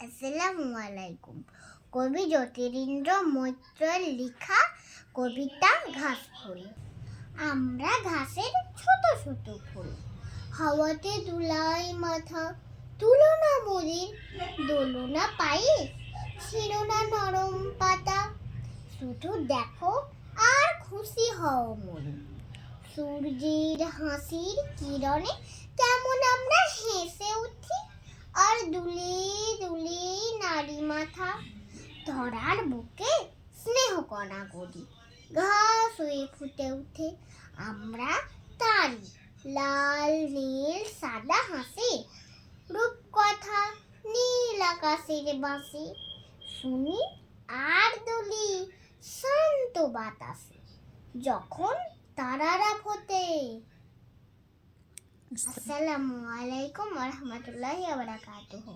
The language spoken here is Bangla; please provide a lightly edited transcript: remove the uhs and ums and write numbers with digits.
আসসালামু আলাইকুম। কবি জ্যোতিরিন্দ্র মৈত্রের লেখা কবিতা ঘাসফুল। আমরা ঘাসের ছোট ছোট ফুল, হাওয়াতে দুলাই মাথা, তুলনা মরির দোলনা পায়ে, ছিঁড়ো না নরম পাতা, শুধু দেখো আর খুশি হও মনে। সূর্যের হাসির কিরণে কেমন আমরা হেসে উঠি, আর দুলে দুলে নারী মাথা, ধরার বুকে স্নেহ কণা করি, ঘাস হয়ে ফুটে উঠে। আমরা তারি লাল নীল সাদা হাসি, রূপকথা নীল আকাশের বাঁশি, শুনি আর দুলি শান্ত বাতাসে, যখন তারারা ফোটে। আসসালামু আলাইকুম ওয়া রাহমাতুল্লাহি ওয়া বারাকাতুহু।